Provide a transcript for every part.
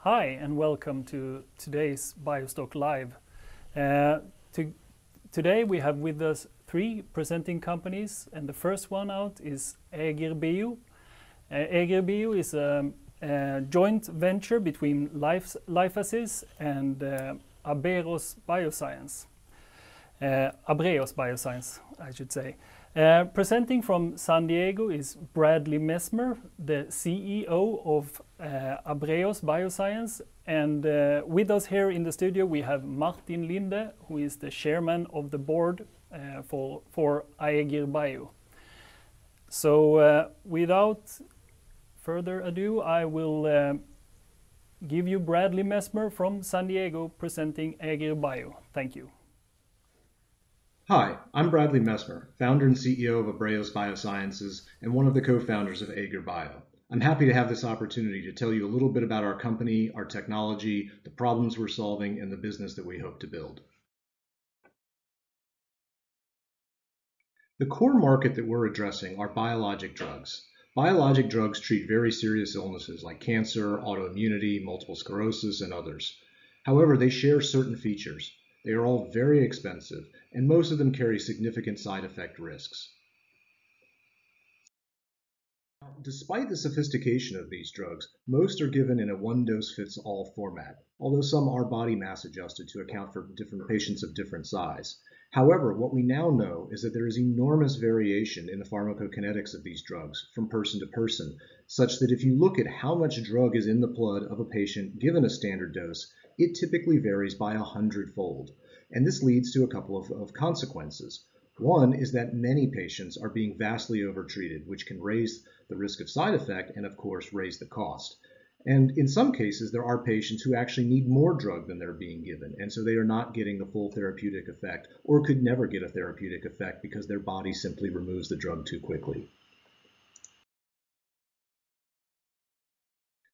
Hi, and welcome to today's BioStock Live. Uh, Today we have with us three presenting companies, and the first one out is AegirBio. AegirBio is a joint venture between Life and Abreos Biosciences. Abreos Biosciences, I should say. Presenting from San Diego is Bradley Messmer, the CEO of Abreos Biosciences, and with us here in the studio we have Martin Linde, who is the chairman of the board for AegirBio. So without further ado, I will give you Bradley Messmer from San Diego presenting AegirBio. Thank you. Hi, I'm Bradley Messmer, founder and CEO of Abreos Biosciences and one of the co-founders of AegirBio. I'm happy to have this opportunity to tell you a little bit about our company, our technology, the problems we're solving, and the business that we hope to build. The core market that we're addressing are biologic drugs. Biologic drugs treat very serious illnesses like cancer, autoimmunity, multiple sclerosis, and others. However, they share certain features. They are all very expensive, and most of them carry significant side effect risks. Despite the sophistication of these drugs, most are given in a one-dose-fits-all format, although some are body mass adjusted to account for different patients of different size. However, what we now know is that there is enormous variation in the pharmacokinetics of these drugs from person to person, such that if you look at how much drug is in the blood of a patient given a standard dose, it typically varies by 100-fold. And this leads to a couple of consequences. One is that many patients are being vastly overtreated, which can raise the risk of side effect and, of course, raise the cost. And in some cases, there are patients who actually need more drug than they're being given, and so they are not getting the full therapeutic effect or could never get a therapeutic effect because their body simply removes the drug too quickly.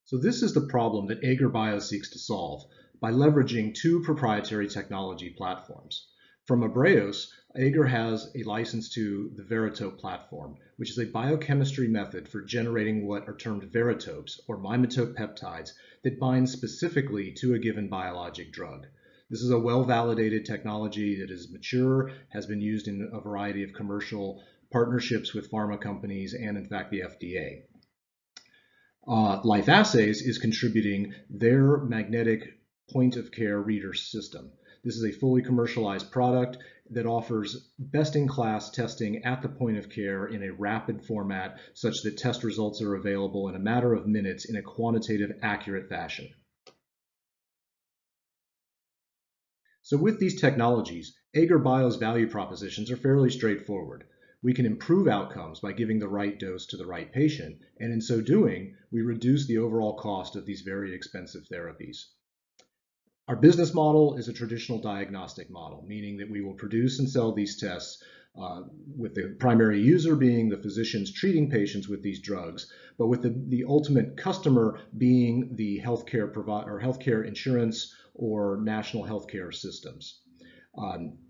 So this is the problem that AegirBio seeks to solve by leveraging two proprietary technology platforms. From Abreos, Aegir has a license to the Verito Platform, which is a biochemistry method for generating what are termed veritopes, or mimetope peptides, that bind specifically to a given biologic drug. This is a well-validated technology that is mature, has been used in a variety of commercial partnerships with pharma companies and, in fact, the FDA. Life Assays is contributing their magnetic point-of-care reader system. This is a fully commercialized product that offers best-in-class testing at the point of care in a rapid format such that test results are available in a matter of minutes in a quantitative, accurate fashion. So with these technologies, AegirBio's value propositions are fairly straightforward. We can improve outcomes by giving the right dose to the right patient, and in so doing, we reduce the overall cost of these very expensive therapies. Our business model is a traditional diagnostic model, meaning that we will produce and sell these tests with the primary user being the physicians treating patients with these drugs, but with the ultimate customer being the healthcare provider or healthcare insurance or national healthcare systems.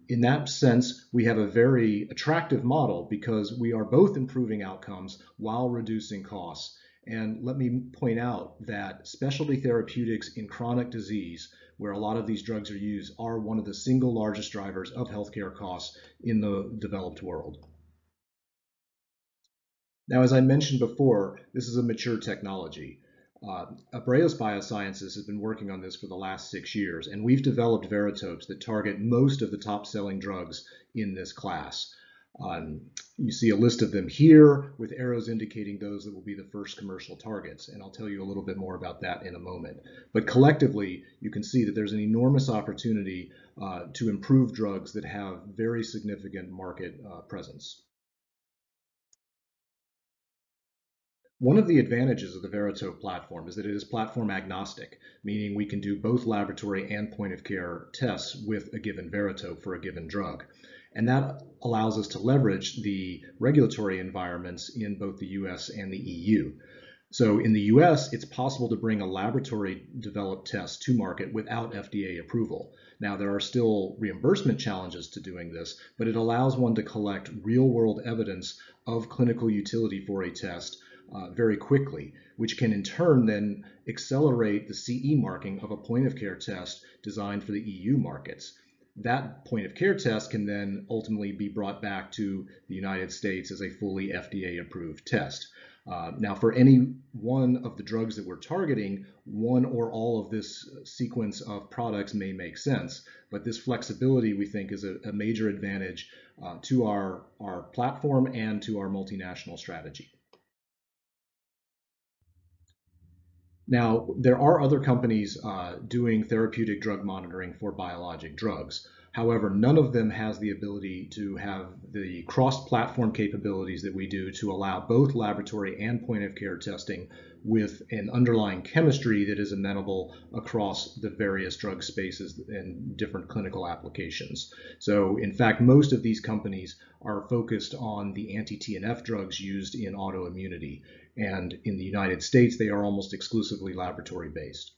In that sense, we have a very attractive model because we are both improving outcomes while reducing costs. And let me point out that specialty therapeutics in chronic disease, where a lot of these drugs are used, are one of the single largest drivers of healthcare costs in the developed world. Now, as I mentioned before, this is a mature technology. Abreos Biosciences has been working on this for the last 6 years, and we've developed veritopes that target most of the top-selling drugs in this class. You see a list of them here with arrows indicating those that will be the first commercial targets, and I'll tell you a little bit more about that in a moment. But collectively, you can see that there's an enormous opportunity to improve drugs that have very significant market presence. One of the advantages of the Verito platform is that it is platform agnostic, meaning we can do both laboratory and point-of-care tests with a given veritope for a given drug. And that allows us to leverage the regulatory environments in both the US and the EU. So in the US, it's possible to bring a laboratory-developed test to market without FDA approval. Now, there are still reimbursement challenges to doing this, but it allows one to collect real-world evidence of clinical utility for a test very quickly, which can in turn then accelerate the CE marking of a point-of-care test designed for the EU markets. That point-of-care test can then ultimately be brought back to the United States as a fully FDA-approved test. Now, for any one of the drugs that we're targeting, one or all of this sequence of products may make sense, but this flexibility, we think, is a major advantage to our platform and to our multinational strategy. Now, there are other companies doing therapeutic drug monitoring for biologic drugs. However, none of them has the ability to have the cross-platform capabilities that we do to allow both laboratory and point-of-care testing with an underlying chemistry that is amenable across the various drug spaces and different clinical applications. So, in fact, most of these companies are focused on the anti-TNF drugs used in autoimmunity. And in the United States, they are almost exclusively laboratory-based.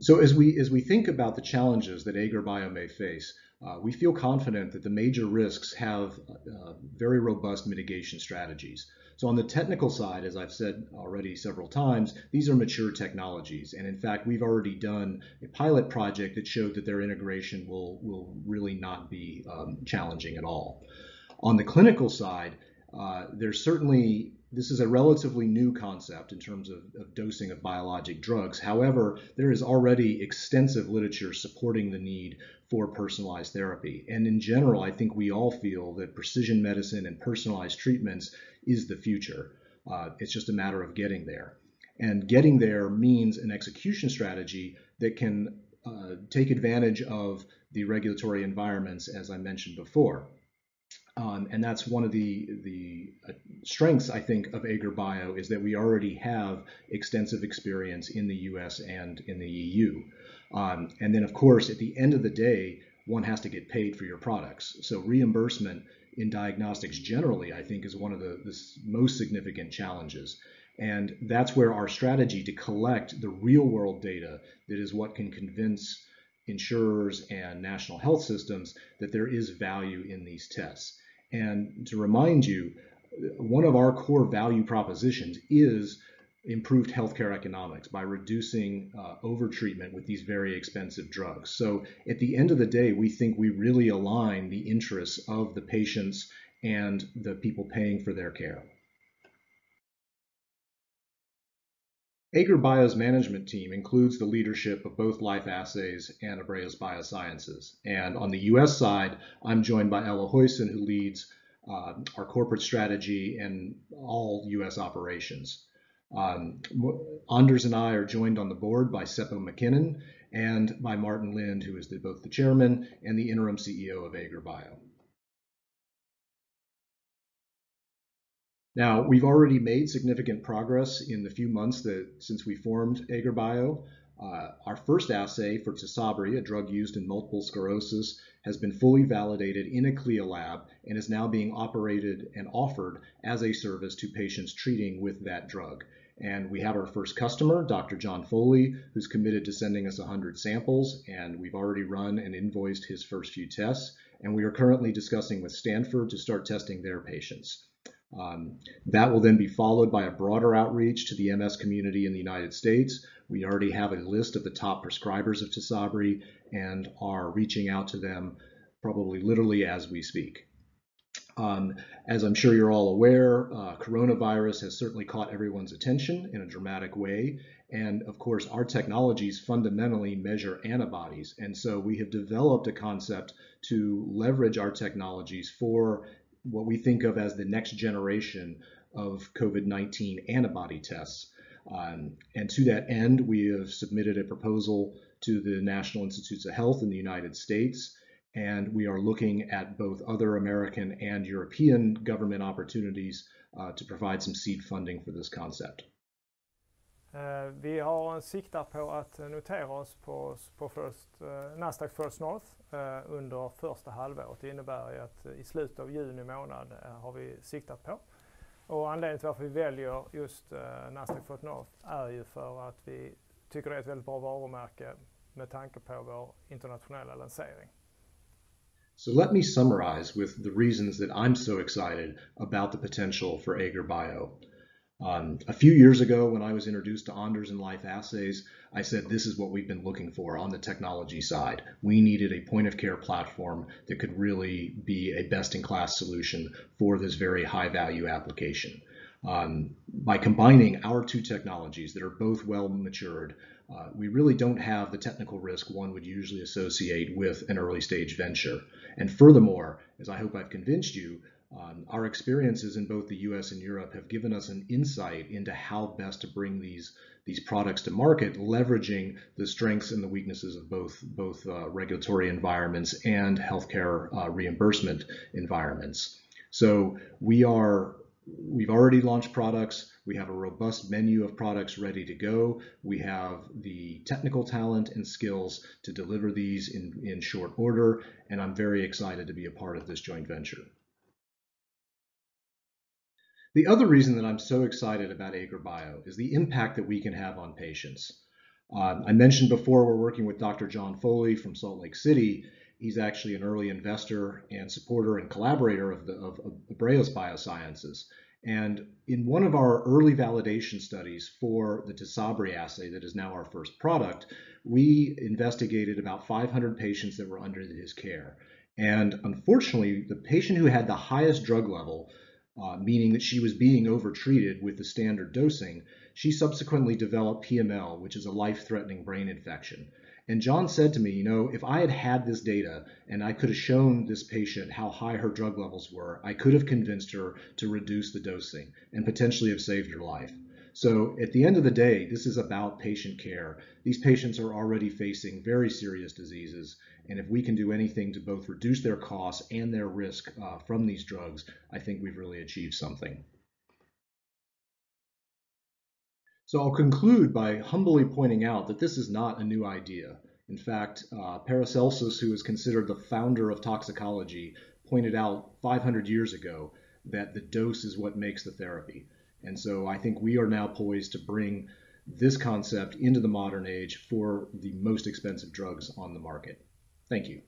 So as we think about the challenges that AegirBio may face, we feel confident that the major risks have very robust mitigation strategies. So on the technical side, as I've said already several times, these are mature technologies. And in fact, we've already done a pilot project that showed that their integration will really not be challenging at all. On the clinical side, this is a relatively new concept in terms of dosing of biologic drugs. However, there is already extensive literature supporting the need for personalized therapy. And in general, I think we all feel that precision medicine and personalized treatments is the future. It's just a matter of getting there. And getting there means an execution strategy that can take advantage of the regulatory environments, as I mentioned before. And that's one of the strengths, I think, of AegirBio is that we already have extensive experience in the US and in the EU. And then, of course, at the end of the day, one has to get paid for your products. So reimbursement in diagnostics generally, I think, is one of the most significant challenges. And that's where our strategy to collect the real world data that is what can convince insurers and national health systems that there is value in these tests. And to remind you, one of our core value propositions is improved healthcare economics by reducing overtreatment with these very expensive drugs. So at the end of the day, we think we really align the interests of the patients and the people paying for their care. AegirBio's management team includes the leadership of both Life Assays and Abreos Biosciences. And on the US side, I'm joined by Ella Huysen, who leads our corporate strategy and all US operations. Anders and I are joined on the board by Seppo McKinnon and by Martin Linde, who is both the chairman and the interim CEO of AegirBio. Now, we've already made significant progress in the few months since we formed AegirBio. Our first assay for Tysabri, a drug used in multiple sclerosis, has been fully validated in a CLIA lab and is now being operated and offered as a service to patients treating with that drug. And we have our first customer, Dr. John Foley, who's committed to sending us 100 samples, and we've already run and invoiced his first few tests. And we are currently discussing with Stanford to start testing their patients. That will then be followed by a broader outreach to the MS community in the United States. We already have a list of the top prescribers of Tysabri and are reaching out to them probably literally as we speak. As I'm sure you're all aware, coronavirus has certainly caught everyone's attention in a dramatic way. And of course, our technologies fundamentally measure antibodies. And so we have developed a concept to leverage our technologies for what we think of as the next generation of COVID-19 antibody tests. And to that end, we have submitted a proposal to the National Institutes of Health in the United States, and we are looking at both other American and European government opportunities to provide some seed funding for this concept. Vi har siktar på att notera oss på Nasdaq First North under första halvåret. Det innebär att i slutet av juni månad har vi siktat på. Och anledningen till varför vi väljer just Nasdaq First North är ju för att vi tycker det är ett väldigt bra varumärke med tanke på vår internationella lansering. So let me summarize with the reasons that I'm so excited about the potential for AegirBio. A few years ago, when I was introduced to Anders and Life Assays, I said this is what we've been looking for on the technology side. We needed a point-of-care platform that could really be a best-in-class solution for this very high-value application. By combining our two technologies that are both well matured, we really don't have the technical risk one would usually associate with an early stage venture. And furthermore, as I hope I've convinced you, our experiences in both the US and Europe have given us an insight into how best to bring these products to market, leveraging the strengths and the weaknesses of both regulatory environments and healthcare reimbursement environments. So we've already launched products. We have a robust menu of products ready to go. We have the technical talent and skills to deliver these in short order, and I'm very excited to be a part of this joint venture. The other reason that I'm so excited about AegirBio is the impact that we can have on patients. I mentioned before we're working with Dr. John Foley from Salt Lake City. He's actually an early investor and supporter and collaborator of Abreos Biosciences. And in one of our early validation studies for the Tisabri assay that is now our first product, we investigated about 500 patients that were under his care. And unfortunately, the patient who had the highest drug level, meaning that she was being overtreated with the standard dosing, she subsequently developed PML, which is a life-threatening brain infection. And John said to me, you know, if I had had this data and I could have shown this patient how high her drug levels were, I could have convinced her to reduce the dosing and potentially have saved her life. So at the end of the day, this is about patient care. These patients are already facing very serious diseases, and if we can do anything to both reduce their costs and their risk from these drugs, I think we've really achieved something. So I'll conclude by humbly pointing out that this is not a new idea. In fact, Paracelsus, who is considered the founder of toxicology, pointed out 500 years ago that the dose is what makes the therapy. And so I think we are now poised to bring this concept into the modern age for the most expensive drugs on the market. Thank you.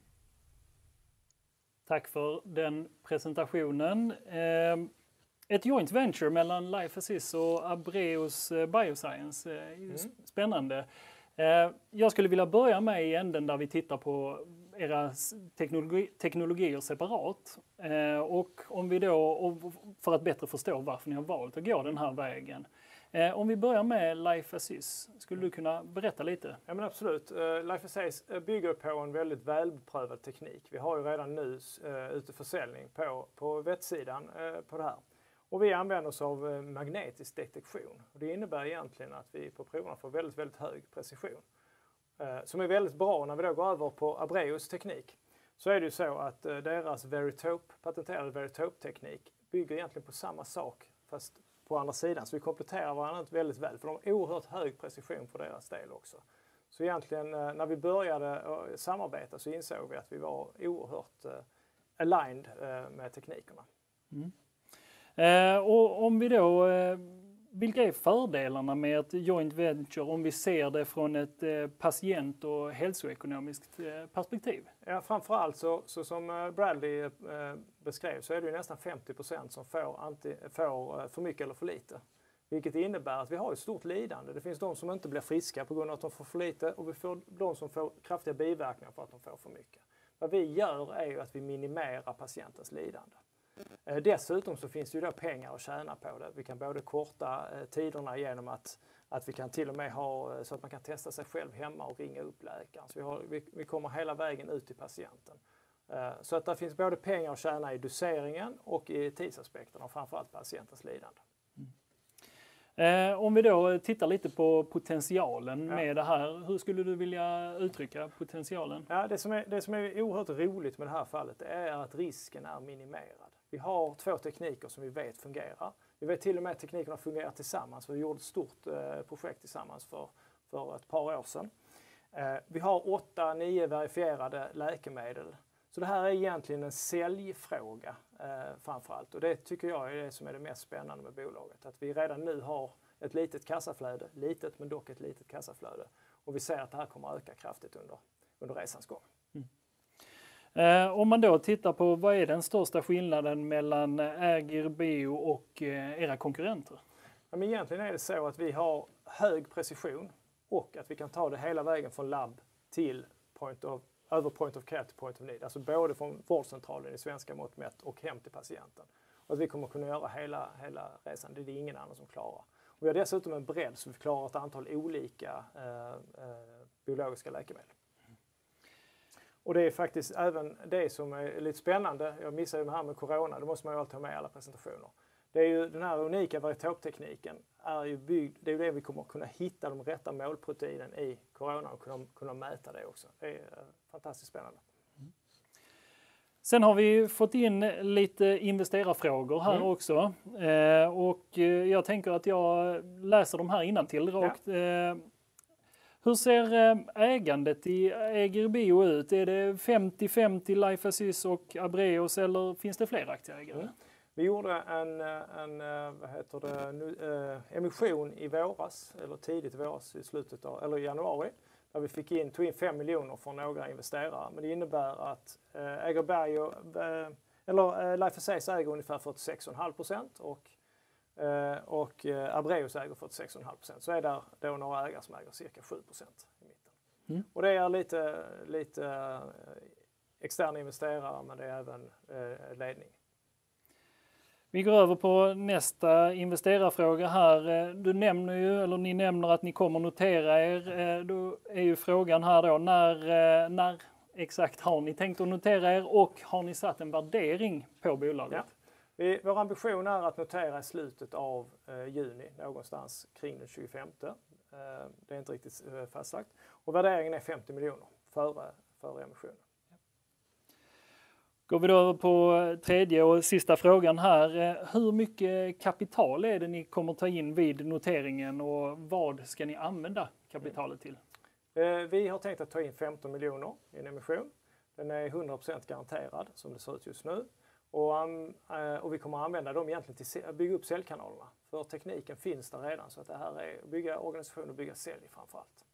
Tack för den presentationen. Ett joint venture mellan Life Assist och Abreos Biosciences är spännande. Jag skulle vilja börja med i änden där vi tittar på era teknologier separat. Och om vi då, för att bättre förstå varför ni har valt att gå den här vägen. Om vi börjar med Life Assist, skulle du kunna berätta lite? Ja, men absolut. Life Assist bygger på en väldigt välprövad teknik. Vi har ju redan nu ute försäljning på vettsidan på det här. Och vi använder oss av magnetisk detektion. Och det innebär egentligen att vi på proverna får väldigt, väldigt hög precision. Som är väldigt bra när vi då går över på Abreos teknik. Så är det ju så att deras patenterade Verito-teknik bygger egentligen på samma sak fast på andra sidan. Så vi kompletterar varandra väldigt väl, för de har oerhört hög precision för deras del också. Så egentligen när vi började samarbeta så insåg vi att vi var oerhört aligned med teknikerna. Och om vi då, vilka är fördelarna med ett joint venture om vi ser det från ett patient- och hälsoekonomiskt perspektiv? Ja, framförallt så som Bradley beskrev så är det ju nästan 50% som får för mycket eller för lite. Vilket innebär att vi har ett stort lidande. Det finns de som inte blir friska på grund av att de får för lite, och vi får de som får kraftiga biverkningar för att de får för mycket. Vad vi gör är ju att vi minimerar patientens lidande. Dessutom så finns det ju då pengar att tjäna på det. Vi kan både korta tiderna genom att vi kan till och med ha så att man kan testa sig själv hemma och ringa upp läkaren. Så vi kommer hela vägen ut till patienten. Så att det finns både pengar att tjäna i doseringen och i tidsaspekten och framförallt patientens lidande. Om vi då tittar lite på potentialen med det här, hur skulle du vilja uttrycka potentialen? Ja, det som är oerhört roligt med det här fallet är att risken är minimerad. Vi har 2 tekniker som vi vet fungerar. Vi vet till och med att teknikerna fungerar tillsammans. Vi gjorde ett stort projekt tillsammans för ett par år sedan. Vi har 8-9 verifierade läkemedel. Så det här är egentligen en säljfråga framförallt. Och det tycker jag är det som är det mest spännande med bolaget. Att vi redan nu har ett litet kassaflöde, litet men dock ett litet kassaflöde. Och vi ser att det här kommer att öka kraftigt under resans gång. Om man då tittar på vad är den största skillnaden mellan AegirBio och era konkurrenter? Ja, men egentligen är det så att vi har hög precision och att vi kan ta det hela vägen från labb till över point of care till point of need. Alltså både från vårdcentralen i svenska mått mätt och hem till patienten. Och att vi kommer kunna göra hela resan, det är det ingen annan som klarar. Och vi har dessutom en bredd så vi klarar ett antal olika biologiska läkemedel. Och det är faktiskt även det som är lite spännande. Jag missade ju det här med corona, det måste man ju alltid ha med i alla presentationer. Det är ju den här unika Verito-tekniken är ju byggd, det är ju det vi kommer kunna hitta de rätta målproteinen i corona och kunna mäta det också. Det är fantastiskt spännande. Sen har vi fått in lite investerarfrågor här också. Och jag tänker att jag läser de här innantill rakt. Ja. Hur ser ägandet i AegirBio ut? Är det 50-50 Life Assist och Abreos eller finns det fler aktieägare? Vi gjorde en emission i våras, eller tidigt i våras, i slutet av, eller i januari, där vi tog in 5 miljoner från några investerare. Men det innebär att AegirBio, eller Life Assist äger ungefär 46,5% och Abreos äger 46,5%. Så är det då några ägare som äger cirka 7% i mitten. Och det är lite externa investerare, men det är även ledning. Vi går över på nästa investerarfråga här. Ni nämner att ni kommer notera er. Då är ju frågan här då, när exakt har ni tänkt att notera er och har ni satt en värdering på bolaget? Ja. Vår ambition är att notera i slutet av juni, någonstans kring den 25. Det är inte riktigt fastlagt. Och värderingen är 50 miljoner före emissionen. Går vi då över på tredje och sista frågan här. Hur mycket kapital är det ni kommer ta in vid noteringen och vad ska ni använda kapitalet till? Vi har tänkt att ta in 15 miljoner i en emission. Den är 100% garanterad som det ser ut just nu. Och vi kommer att använda dem egentligen till att bygga upp säljkanalerna. För tekniken finns där redan så att det här är att bygga organisation och bygga sälj framförallt.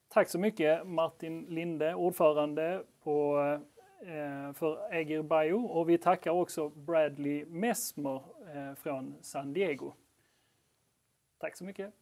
Tack så mycket Martin Linde, ordförande för AegirBio, och vi tackar också Bradley Messmer från San Diego. Tack så mycket.